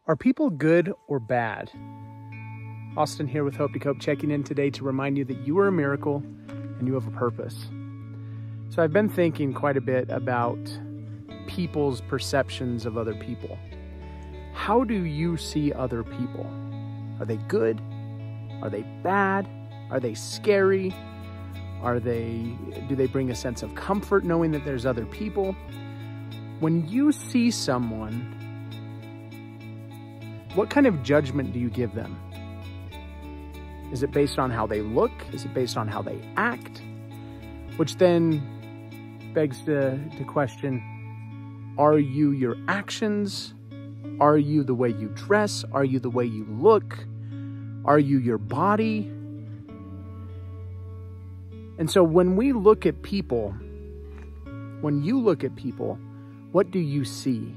Are people good or bad? Austin here with Hope to Cope, checking in today to remind you that you are a miracle and you have a purpose. So I've been thinking quite a bit about people's perceptions of other people. How do you see other people? Are they good? Are they bad? Are they scary? Do they bring a sense of comfort knowing that there's other people? When you see someone, what kind of judgment do you give them? Is it based on how they look? Is it based on how they act? Which then begs to question, are you your actions? Are you the way you dress? Are you the way you look? Are you your body? And so when we look at people, when you look at people, what do you see?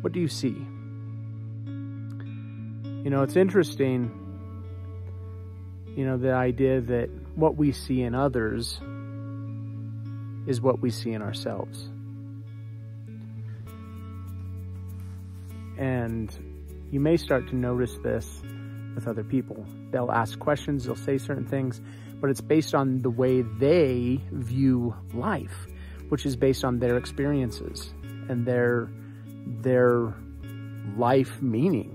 What do you see? You know, it's interesting, the idea that what we see in others is what we see in ourselves. And you may start to notice this with other people. They'll ask questions, they'll say certain things, but it's based on the way they view life, which is based on their experiences and their life meaning.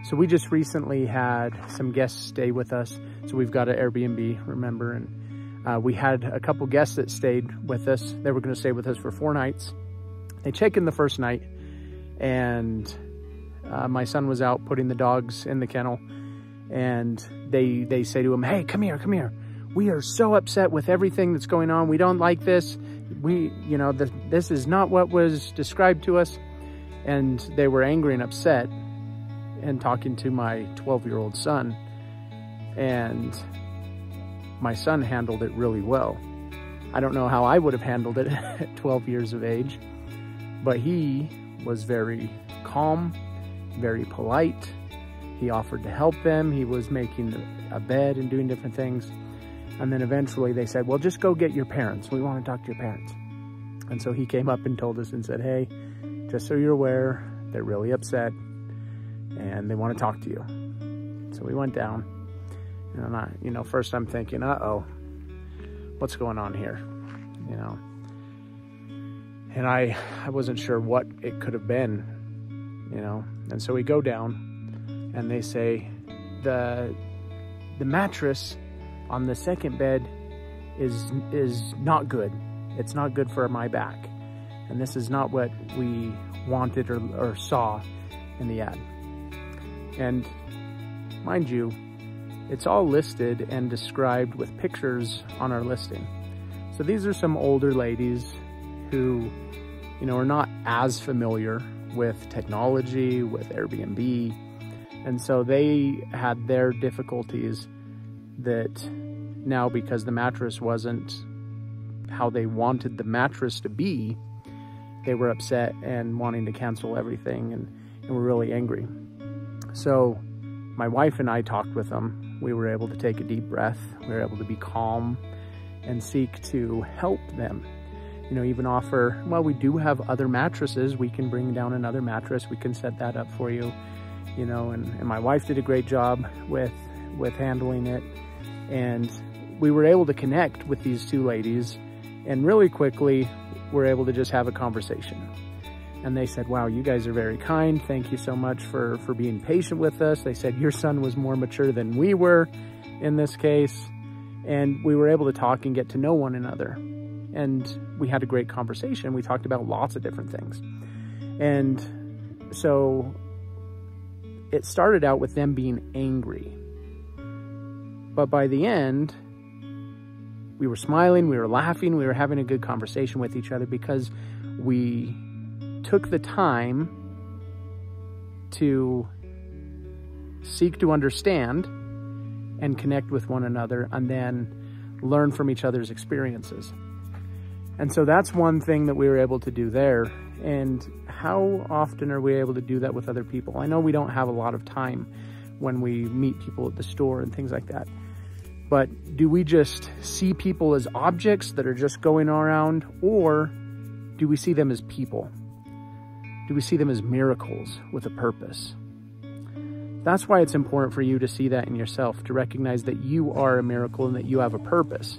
So we just recently had some guests stay with us. So we've got an Airbnb, remember, and we had a couple guests that stayed with us. They were going to stay with us for 4 nights. They check in the first night, and my son was out putting the dogs in the kennel, and they say to him, "Hey, come here. We are so upset with everything that's going on. We don't like this. This is not what was described to us." And they were angry and upset and talking to my 12-year-old son. And my son handled it really well. I don't know how I would have handled it at 12 years of age, but he was very calm, very polite. He offered to help them. He was making a bed and doing different things. And then eventually they said, "Well, just go get your parents. We want to talk to your parents." And so he came up and told us and said, "Hey, just so you're aware, they're really upset and they want to talk to you." So we went down, and first I'm thinking, uh-oh, what's going on here? And I wasn't sure what it could have been, and so we go down and they say, the mattress on the second bed is not good. It's not good for my back. And this is not what we wanted or saw in the ad. And mind you, it's all listed and described with pictures on our listing. So these are some older ladies who, are not as familiar with technology, with Airbnb. And so they had their difficulties that now, because the mattress wasn't how they wanted the mattress to be, they were upset and wanting to cancel everything and were really angry. So my wife and I talked with them. We were able to take a deep breath. We were able to be calm and seek to help them. Even offer, well, we do have other mattresses. We can bring down another mattress. We can set that up for you. And my wife did a great job with handling it. And we were able to connect with these 2 ladies, and really quickly we're able to just have a conversation. And they said, "Wow, you guys are very kind. Thank you so much for being patient with us." They said, "Your son was more mature than we were in this case." And we were able to talk and get to know one another. And we had a great conversation. We talked about lots of different things. And so it started out with them being angry. But by the end, we were smiling, we were laughing, we were having a good conversation with each other because we took the time to seek to understand and connect with one another, and then learn from each other's experiences. And so that's one thing that we were able to do there. And how often are we able to do that with other people? I know we don't have a lot of time when we meet people at the store and things like that. But do we just see people as objects that are just going around, or do we see them as people? Do we see them as miracles with a purpose? That's why it's important for you to see that in yourself, to recognize that you are a miracle and that you have a purpose.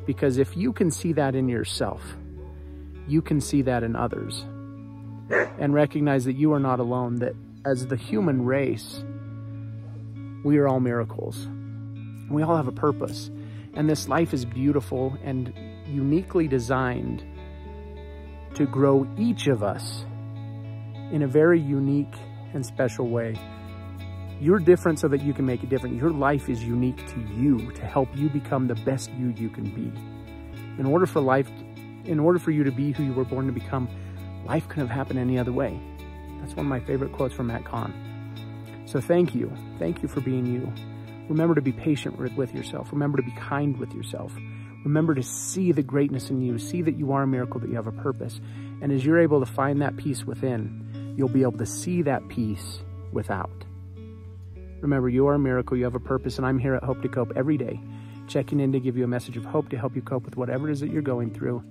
Because if you can see that in yourself, you can see that in others. And recognize that you are not alone, that as the human race, we are all miracles. We all have a purpose. And this life is beautiful and uniquely designed to grow each of us in a very unique and special way. You're different so that you can make it different. Your life is unique to you, to help you become the best you can be. In order for you to be who you were born to become, life couldn't have happened any other way. That's one of my favorite quotes from Matt Kahn. So thank you. Thank you for being you. Remember to be patient with yourself. Remember to be kind with yourself. Remember to see the greatness in you. See that you are a miracle, that you have a purpose. And as you're able to find that peace within, you'll be able to see that peace without. Remember, you are a miracle. You have a purpose. And I'm here at Hope to Cope every day, checking in to give you a message of hope to help you cope with whatever it is that you're going through,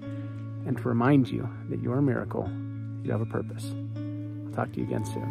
and to remind you that you're a miracle. You have a purpose. I'll talk to you again soon.